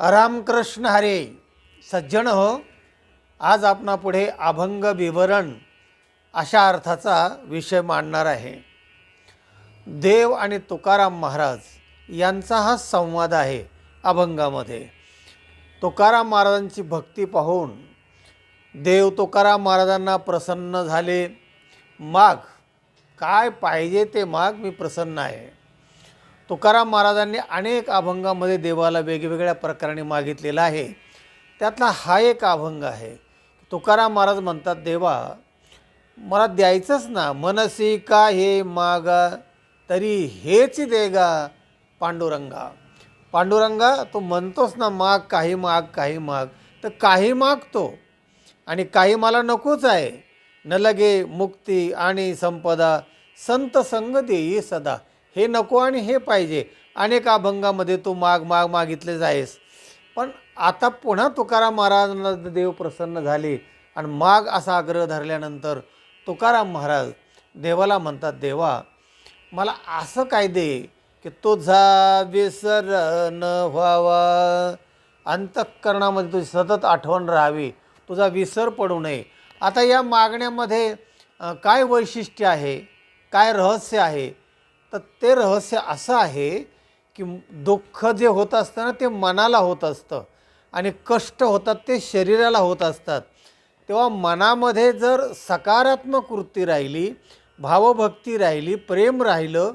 रामकृष्ण हरे. सज्जन हो, आज आपणापुढे अभंग विवरण अशा अर्थाचा विषय मांडणार आहे. देव आणि तुकाराम महाराज यांचा हा संवाद आहे. अभंगामध्ये तुकाराम महाराजांची भक्ती पाहून देव तुकाराम महाराजांना प्रसन्न झाले. माग काय पाहिजे ते माग, मी प्रसन्न आहे. तुकाराम महाराजांनी अनेक अभंगामध्ये देवाला वेगवेगळ्या प्रकाराने मागितलेला आहे. त्यातला हा एक अभंग आहे. तुकाराम महाराज म्हणतात, देवा मला द्यायचंच ना, मनसी का हे मागा तरी हेच देगा पांडुरंगा. पांडुरंगा, तू म्हणतोस ना माग, काही माग, काही माग, तर काही मागतो आणि काही मला नकोच आहे. न लगे मुक्ती आणि संपदा, संत संग देई सदा. हे नको आणि हे पाहिजे. अनेक अभंगामध्ये तू माग माग मागितलेच आहेस. पण आता पुन्हा तुकाराम महाराजांना देव प्रसन्न झाले आणि माग असा आग्रह धरल्यानंतर तुकाराम महाराज देवाला म्हणतात, देवा मला असं काय दे की तुझा विसर न व्हावा, अंतःकरणामध्ये तुझी सतत आठवण राहावी, तुझा विसर पडू नये. आता या मागण्यामध्ये काय वैशिष्ट्य आहे, काय रहस्य आहे? तर ते रहस्य असं आहे की दुःख जे होत असतं ना, ते मनाला होत असतं आणि कष्ट होतात ते शरीराला होत असतात. तेव्हा मनामध्ये जर सकारात्मक वृत्ती राहिली, भावभक्ती राहिली, प्रेम राहिलं,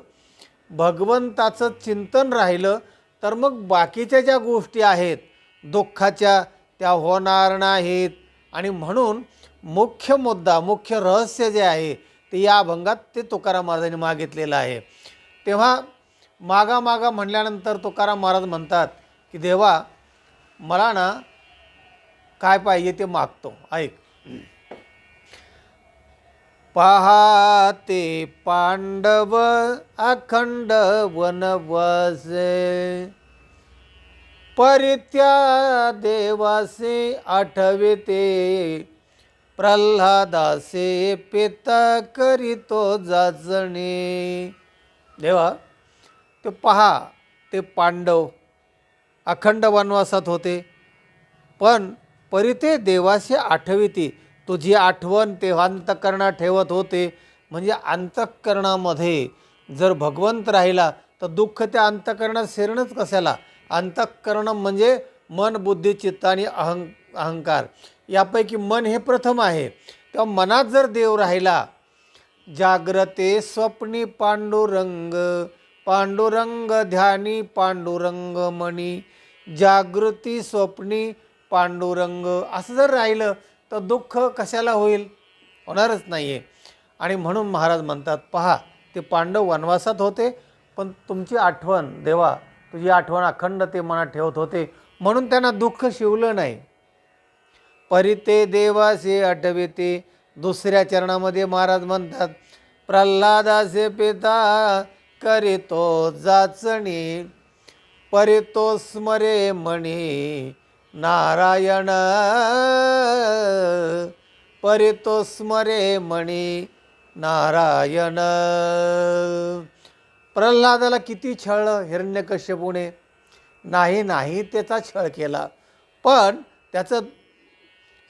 भगवंताचं चिंतन राहिलं, तर मग बाकीच्या ज्या गोष्टी आहेत दुःखाच्या त्या होणार नाहीत. आणि म्हणून मुख्य मुद्दा, मुख्य रहस्य जे आहे ते या अभंगात ते तुकाराम महाराजांनी मागितलेलं आहे. तेव्हा मागा मागा म्हणल्यानंतर तुकाराम महाराज म्हणतात की देवा मला ना काय पाहिजे ते मागतो. ऐक. पाहते पांडव अखंड वनवासे, परित्या देवासे आठविते, प्रल्हादासे पिता करीतो जाचणे. देवा ते पहा, ते पांडव अखंड वनवासात होते, पण परिते देवाशी आठविती, तुझी आठवण ते अंतःकरणात ठेवत होते. म्हणजे अंतःकरणामध्ये जर भगवंत राहिला तर दुःख त्या अंतःकरणात शिरणंच कशाला. अंतःकरण म्हणजे मन, बुद्धी, चित्त आणि अहंकार. यापैकी मन हे प्रथम आहे. तेव्हा मनात जर देव राहिला, जाग्रते स्वप्नी पांडुरंग, पांडुरंग ध्यानी पांडुरंग मणी, जागृती स्वप्नी पांडुरंग, असं जर राहिलं तर दुःख कशाला होईल, होणारच नाही आहे. आणि म्हणून महाराज म्हणतात, पहा ते पांडव वनवासात होते, पण तुमची आठवण देवा, तुझी आठवण अखंड ते मनात ठेवत होते, म्हणून त्यांना दुःख शिवलं नाही. परिते देवासे आठविते. दुसऱ्या चरणामध्ये महाराज म्हणतात, प्रल्हादासे पिता करीतो जाचणी, परितो स्मरे म्हणे नारायण, परितो स्मरे म्हणे नारायण. प्रल्हादाला किती छळ हिरण्यकश्यपूने, नाही त्याचा छळ केला, पण त्याचं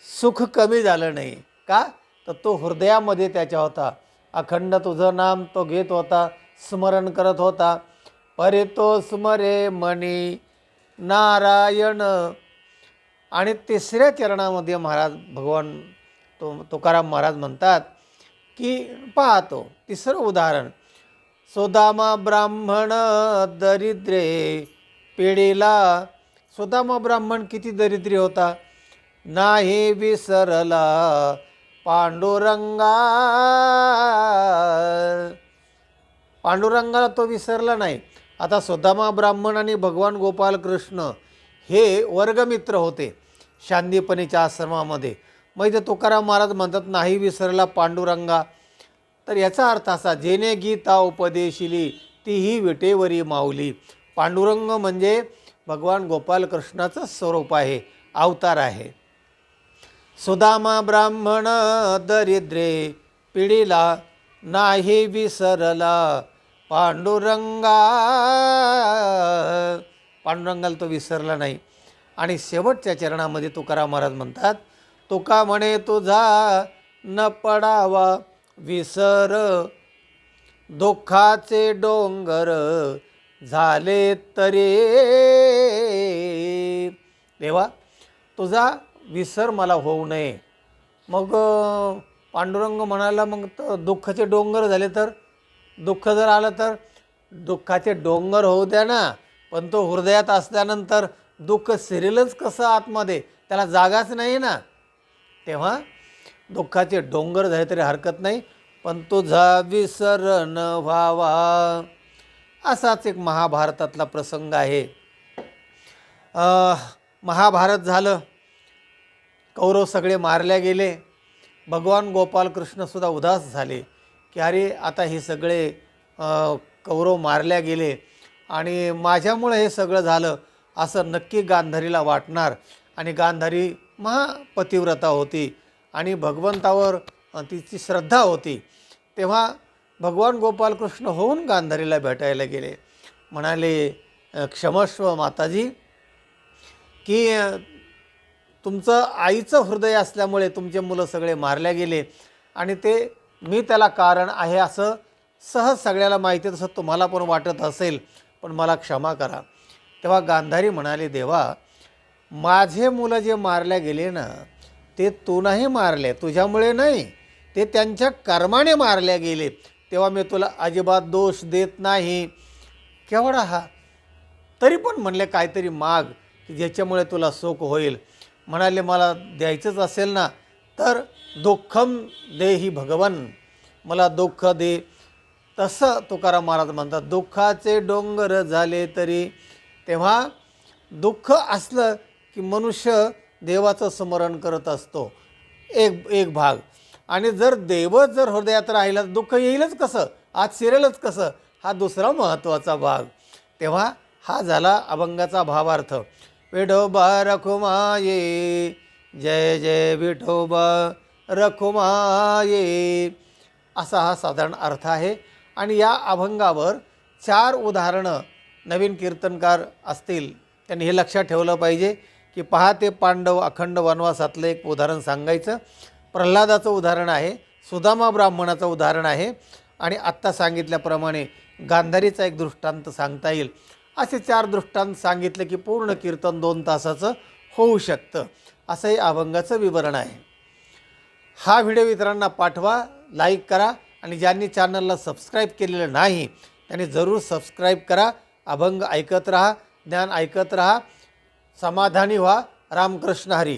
सुख कमी झालं नाही. का? तर तो हृदयामध्ये त्याच्या होता. अखंड तुझं नाम तो घेत होता, स्मरण करत होता. परितो स्मरे म्हणे नारायण. आणि तिसऱ्या चरणामध्ये महाराज भगवान तुकाराम महाराज म्हणतात की पाहतो तिसरं उदाहरण, सुदामा ब्राह्मण दरिद्रे पिढीला. सुदामा ब्राह्मण किती दरिद्री होता, नाही विसरला पांडुरंगा. पांडुरंगाला तो विसरला नाही. आता सुदामा ब्राह्मण आणि भगवान गोपालकृष्ण हे वर्गमित्र होते शांदीपनीच्या आश्रमामध्ये. मग इथे तुकाराम महाराज म्हणतात, नाही विसरला पांडुरंगा. तर याचा अर्थ असा, जेने गीता उपदेशिली तीही विटेवरी माऊली. पांडुरंग म्हणजे भगवान गोपालकृष्णाचं स्वरूप आहे, अवतार आहे. सुदामा ब्राह्मण दरिद्रे पिढीला, नाही विसरला पांडुरंगा. पांडुरंगाला तो विसरला नाही. आणि शेवटच्या चरणामध्ये तुकाराम महाराज म्हणतात, तुका म्हणे तुझा न पडावा विसर, दुःखाचे डोंगर झाले तरी, देवा तुझा विसर मला होऊ नये. मग पांडुरंग म्हणाला, मग दुःखाचे डोंगर झाले तर, दुःख जर आलं तर दुःखाचे डोंगर होऊ द्या ना, पण तो हृदयात असल्यानंतर दुःख शिरेलच कसं आतमध्ये, त्याला जागाच नाही ना. तेव्हा दुःखाचे डोंगर झाले तरी हरकत नाही, पण तुझा विसर न व्हावा. असाच एक महाभारतातला प्रसंग आहे. महाभारत झालं, कौरव सगळे मारल्या गेले. भगवान गोपालकृष्णसुद्धा उदास झाले की अरे आता हे सगळे कौरव मारल्या गेले आणि माझ्यामुळे हे सगळं झालं असं नक्की गांधारीला वाटणार. आणि गांधारी महापतिव्रता होती आणि भगवंतावर तिची श्रद्धा होती. तेव्हा भगवान गोपालकृष्ण होऊन गांधारीला भेटायला गेले. म्हणाले, क्षमस्व माताजी, की तुमचं आईचं हृदय असल्यामुळे तुमचे मुलं सगळे मारल्या गेले आणि ते मी त्याला कारण आहे असं सहज सगळ्याला माहिती, तसं तुम्हाला पण वाटत असेल, पण मला क्षमा करा. तेव्हा गांधारी म्हणाले, देवा माझे मुलं जे मारल्या गेले ना ते तू नाही मारले, तुझ्यामुळे नाही, ते त्यांच्या कर्माने मारल्या गेले. तेव्हा मी तुला अजिबात दोष देत नाही. केवढा हा, तरी पण म्हणले काहीतरी माग की ज्याच्यामुळे तुला सुख होईल. म्हणाले, मला द्यायचंच असेल ना तर दुःखम देही भगवन, मला दुःख दे. तसं तुकाराम महाराज म्हणतात, दुःखाचे डोंगर झाले तरी. तेव्हा दुःख असलं की मनुष्य देवाचं स्मरण करत असतो, एक भाग. आणि जर देवच जर हृदयात राहिला तर दुःख येईलच कसं, आत शिरेलच कसं, हा दुसरा महत्त्वाचा भाग. तेव्हा हा झाला अभंगाचा भावार्थ. विठोबा रखुमाये, जय जय विठोबा रखुमाये, असा हा साधारण अर्थ आहे. आणि या अभंगावर 4 उदाहरणं नवीन कीर्तनकार असतील त्यांनी हे लक्षात ठेवलं पाहिजे की पहा, ते पांडव अखंड वनवासातलं एक उदाहरण सांगायचं, प्रल्हादाचं उदाहरण आहे, सुदामा ब्राह्मणाचं उदाहरण आहे आणि आत्ता सांगितल्याप्रमाणे गांधारीचा एक दृष्टांत सांगता येईल. असे 4 दृष्टांत सांगितले की पूर्ण कीर्तन 2 तासाचं होऊ शकतं. असं हे अभंगाचं विवरण आहे. हा व्हिडिओ इतरांना पाठवा, लाईक करा आणि ज्यांनी चॅनलला सबस्क्राईब केलेलं नाही त्यांनी जरूर सबस्क्राईब करा. अभंग ऐकत राहा, ज्ञान ऐकत राहा, समाधानी व्हा. रामकृष्ण हरी.